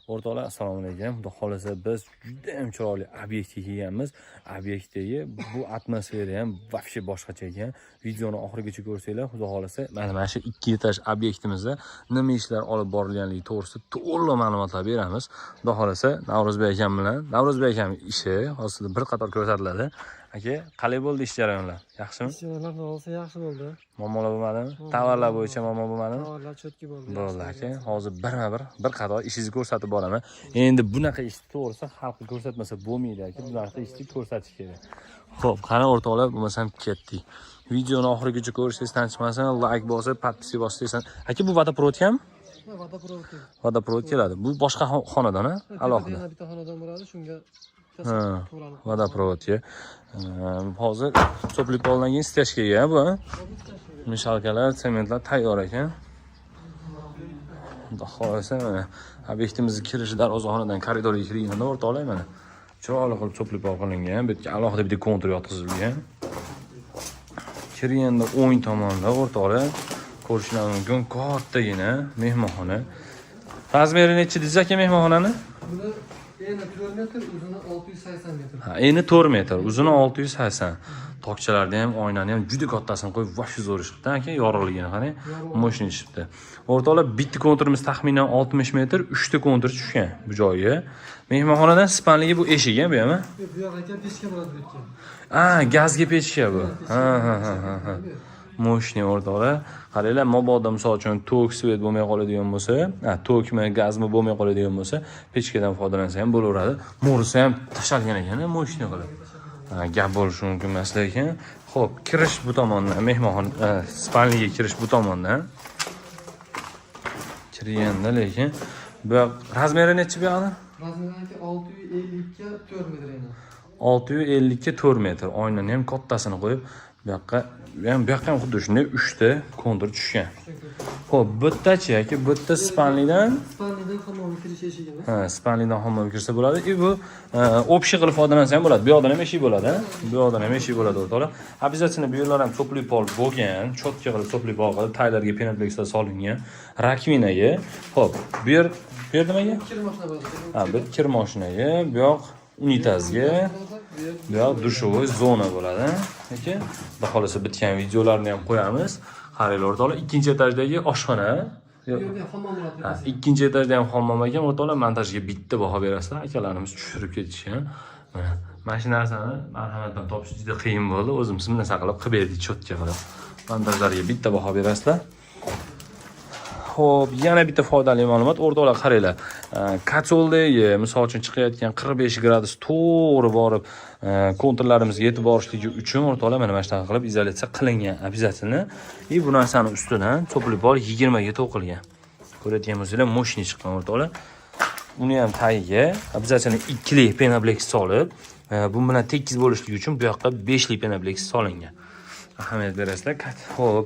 O'rtoqlar, assalomu alaykum. Xudo xolasa biz juda ham chiroyli obyektga kelganmiz. Obyektdagi bu atmosfera ham vobshe boshqacha ekan. Videoni oxirigacha ko'rsanglar, xudo xolasa mana shu 2 etaj obyektimizda nima ishlar olib borilganligi to'g'risida to'liq ma'lumotlar beramiz. Xudo xolasa Navro'zbek akam bilan Navro'zbek akam ishi hozir bir qator ko'rsatiladi. Aka, qalay bo'ldi ish jarayonlar? Yaxshimi? Ish jarayonlar bo'lsa yaxshi bo'ldi. Muammolar bo'lmadimi? Tovarlar bo'yicha muammo bo'lmadimi? Tovarlar chotki bo'ldi. Bo'ldi aka. Hozir bir qator ishingizni ko'rsatib boraman. Endi bunaqa ishni to'g'risi xalqqa ko'rsatmasa bo'lmaydi aka. Bunaqa ishni ko'rsatish kerak. Xo'p, qani o'rtoqlar, bo'lmasam ketdik. Videoni oxirigacha ko'rishingiz tanishmasin, like bosib, podpiska bossangiz. Aka, bu vodoprovodkami? Vodoprovod keladi. Bu boshqa xonadon, alohida. Bitta xonadon bo'ladi, shunga vodoprovodga. Hozir cho'plik poldan keyin steshkaga bu. Mishalkalar, sementlar tayyor ekan. Xudo xolasa mana obyektimizning kirish darvozaxonadan koridorga kirganda o'rtoqlar mana chiroyli qilib cho'plik pol qilingan. Bu yerga alohida bitta kontur yotqizilgan. Kirganda o'ng tomonda o'rtoqlar ko'rishlar mumkin kattagina mehmonxona. Razmeri necha deysiz aka mehmonxonani? Buni eni 4 metr, uzuni 680 metr. Ha, eni 4 metr, uzuni 680. Tokchalarda ham, oynani ham juda kattasini qo'yib, vobshe zo'r ish qildi aka, yorug'ligini qarang. Moshina ishibdi. O'rtoqlar, bitta konturimiz taxminan 60 metr, 3 ta kontur tushgan bu joyga. Mehmonxonadan spanligi bu eshik ham bu ham. Bu yoq aka pechka bo'ladi bu yerga. Ha, gazga pechka bu. Ha. Moshina o'rtoqlar. Qaranglar, mabodo misol uchun tok svet bo'lmay qoladigan bo'lsa, tokmi, gazmi bo'lmay qoladigan bo'lsa, pechkadan foydalansa ham bo'laveradi. Mo'risi ham tashalgan ekan, moshina qilib. Gap bo'lishi mumkin emas lekin. Xo'p, kirish bu tomondan, mehmonxona spalniga kirish bu tomondan. Kirganda lekin bu razmeri necha bu yoqda? Razmeri 650 ga 4 metr eni. 650 ga 4 metr. Oynani ham kattasini qo'yib, bu yoqqa ham xuddi shunday 3 ta kontur tushgan. Xo'p, bittachi yoki bitta spanlidan hammomga kirish eshigimiz. Ha, spanlidan hammomga kirsa bo'ladi. Bu общий qilib foydalansa ham bo'ladi. Bu yoqdan ham eshik bo'ladi, Bu yoqdan ham eshik bo'ladi o'rtoqlar. Обязательно bu yerlar ham cho'plik pol bo'lgan, cho'tka qilib cho'plik pol qilib, taylarga penaplekslar solingan. Rakvinaga. Xo'p, bu yer nimaga? Kir mashina bo'ladi. Ha, bir kir mashinaga, bu yoq unitazga, bu yoq dushovoy zona bo'ladi. Aka, xudo xolasa bitgan videolarni ham qo'yamiz. Qaranglar o'rtoqlar, 2-etajdagi oshxona. Ikkinchi etajda ham hammom ekan, o'rtoqlar montajga bitta baho berasizlar. Akalarimiz tushirib ketishgan. Mana shu narsani marhamat bilan topish juda qiyin bo'ldi. O'zim simna saqlab qilib berdik, cho'tka qilib. Montajlarga bitta baho berasizlar. Xo'p, yana bitta foydali ma'lumot. O'rtoqlar, qaranglar. Kotsoldagi, misol uchun chiqayotgan 45 gradus to'g'ri borib, konturlarimizga yetib borishligi uchun o'rtoqlar mana shunaqa qilib izolyatsiya qilingan, обязательно. Bu narsani ustidan cho'plik pol 20 ga to'qilgan. Ko'rayotgan bo'lsanglar, moshina chiqqan o'rtoqlar. Uni ham tagiga обязательно 2 lik penaplex solib, bu bilan tekis bo'lishligi uchun bu yoqqa 5 lik penaplex solingan. Ahamiyat berasizlar. Xo'p,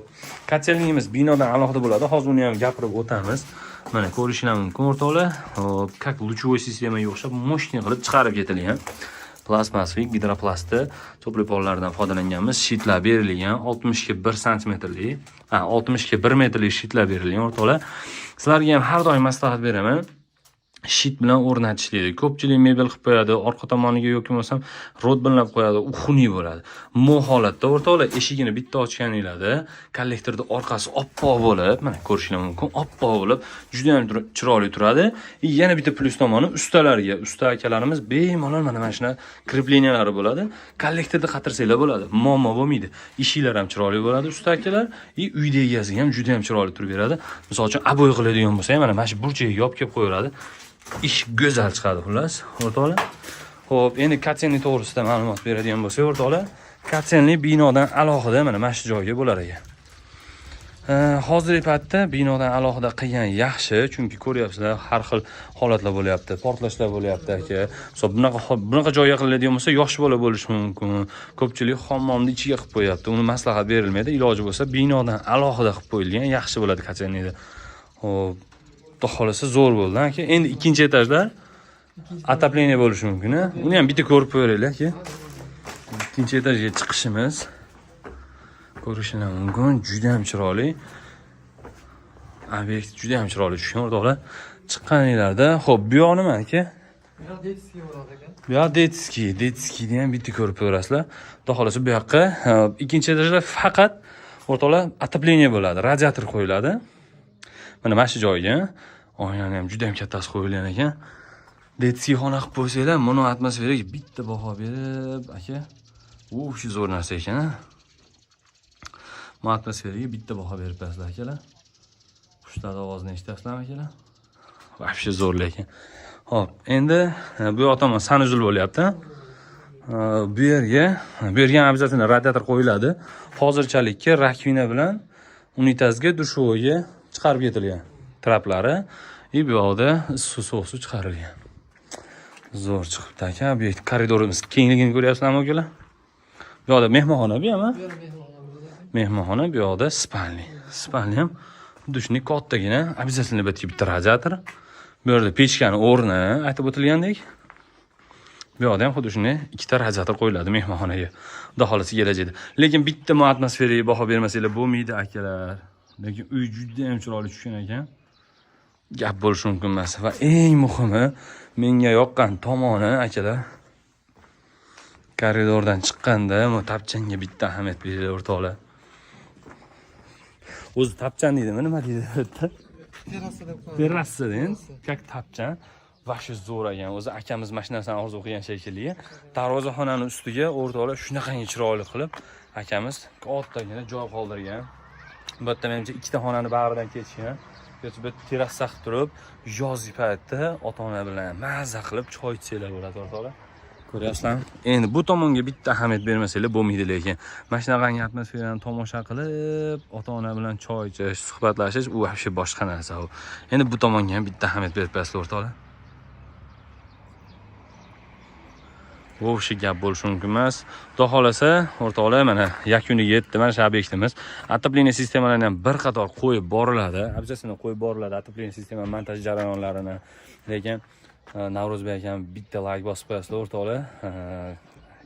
kotelligimiz binodan alohida bo'ladi. Hozir uni ham gapirib o'tamiz. Mana ko'rishinglar mumkin o'rtoqlar. Hop, как лучевой sistemaga o'xshab moshina qilib chiqarib ketilgan. Plastmaslik gidroplastda cho'plik pollardan foydalanganmiz. Shitlar berilgan 60 ga 1 santimetrlik, 60 ga 1 metrlik shitlar berilgan o'rtoqlar. Sizlarga ham har doim maslahat beraman. Shit bilan o'rnatishlik. Ko'pchilik mebel qilib qo'yadi, orqa tomoniga yoki bo'lmasam rod bilan qo'yadi, u xunuk bo'ladi. Bu holatda o'rtoqlar eshigini bitta ochganinglarda, kollektorda orqasi oppoq bo'lib, mana ko'rishinglar mumkin, oppoq bo'lib, juda ham chiroyli turadi. Yana bitta plyus tomoni ustalariga, usta akalarimiz bemalol mana shuna krepleniyalari bo'ladi. Kollektorda qatirsanglar bo'ladi, muammo bo'lmaydi. Ishinglar ham chiroyli bo'ladi usta akalar, uyda egasiga ham juda ham chiroyli turib beradi. Misol uchun aboy qiladigan bo'lsa, mana shu burchaga yopib kelib qo'yiladi. Ish go'zal chiqadi xullas, o'rtoqlar. Xo'p, endi kotellik to'g'risida ma'lumot beradigan bo'lsak, o'rtoqlar, kotellik binodan alohida mana shu joyga bo'lar ekan. Hozirgi paytda binodan alohida qilgan yaxshi, chunki ko'ryapsizlar, har xil holatlar bo'lyapti, portlashlar bo'lyapti aka. Bunaqa joyga qilinadigan bo'lsa, yosh bola bo'lishi mumkin. Ko'pchilik hammomni ichiga qilib qo'yapti. Uni maslahat berilmaydi. Iloji bo'lsa, binodan alohida qilib qo'yilgan yaxshi bo'ladi kotellikda. Xo'p, xudo xolasa zo'r bo'ldi aka. Endi 2-etajda отопление bo'lishi mumkin. Uni ham bitta ko'rib ko'raylik aka. 2-etajga chiqishimiz. Ko'rishinglar mumkin, juda ham chiroyli. Obyekt juda ham chiroyli tushgan o'rtoqlar. chiqqaninglarda. Xo'p, bu yoq nima aka? Buyoq detskiy bo'ladi ekan. Bu yoq detskiyni ham bitta ko'rib ko'rasizlar. Xudo xolasa bu yoqqa ikkinchi etajda faqat o'rtoqlar отопление bo'ladi, radiator qo'yiladi. Mana mana shu joyga oynani ham juda ham kattasi qo'yilgan ekan. Detskiy xona qilib qo'ysanglar, buni atmosferaga bitta baho berib, aka, u shu zo'r narsa ekan. Bu atmosferaga bitta baho berib berasizlar akalar. Qushlar ovozini eshityapsizlarmi akalar? Вообще zo'r lekin. Hop, endi bu yoq tomon sanuzul bo'lyapti. Bu yerga ham обязательно radiator qo'yiladi. Hozirchalikka rakvina bilan unitazga, dushovoga chiqarib ketilgan traplari. Bu yoqda issiq sovuq suv chiqarilgan. Zo'r chiqibdi aka. Bu koridorimiz kengligini ko'ryapsizlarmi akalar? Bu yoqda mehmonxona bu ham. Mehmonxona, bu yoqda spalni. Spalni ham dushni kattagina, обязательно bitta radiator. Bu yerda pechkani o'rni aytib o'tilgandek. Bu yoqda ham xuddi shunday ikkita radiator qo'yiladi mehmonxonaga. Xudo xolasa kelajakda. Lekin bitta atmosferaga baho bermasanglar bo'lmaydi akalar. Lekin uy juda ham chiroyli tushgan ekan. Gap bo'lishi mumkin emas va eng muhimi menga yoqqan tomoni akalar. Koridordan chiqqanda tapchanga bitta ahamiyat beringlar o'rtoqlar. O'zi tapchan deydimi, nima deydi bu yerda? Terrasa deyin, как tapchan. Va shu zo'r ekan. O'zi akamiz mashinasini orzu qilgan shekilli. Darvozaxonaning ustiga o'rtoqlar shunaqangi chiroyli qilib akamiz kattagina joy qoldirgan. Bu yerda menimcha ikkita xonani bag'ridan ketishgan. Bu terrasa qilib turib, yozgi paytda ota-ona bilan mazza qilib choy ichsanglar bo'ladi o'rtoqlar. Ko'ryapsizlarmi? Endi bu tomonga bitta ahamiyat bermasanglar bo'lmaydi lekin. Mana shunaqangi atmosferani tomosha qilib, ota-ona bilan choy ichish, suhbatlashish u вообще boshqa narsa u. Endi bu tomonga ham bitta ahamiyat berib berasizlar o'rtoqlar. Bu o'sha gap bo'lishi mumkin emas. Xudo xolasa, o'rtoqlar, mana yakuniga yetdi mana shu obyektimiz. Отопление sistemalarini ham bir qator qo'yib boriladi. Обязательно qo'yib boriladi отопление sistema montaj jarayonlarini. Lekin Navruzbek akam bitta like bosib qo'yasizlar o'rtoqlar.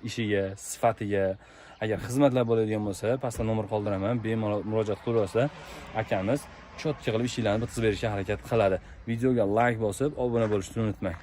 Ishiga, sifatiga agar xizmatlar bo'ladigan bo'lsa, pastda nomer qoldiraman, bemalol murojaat qilasizlar. Akamiz cho'tka qilib ishlarni bitkazib berishga harakat qiladi. Videoga like bosib, obuna bo'lishni unutmang.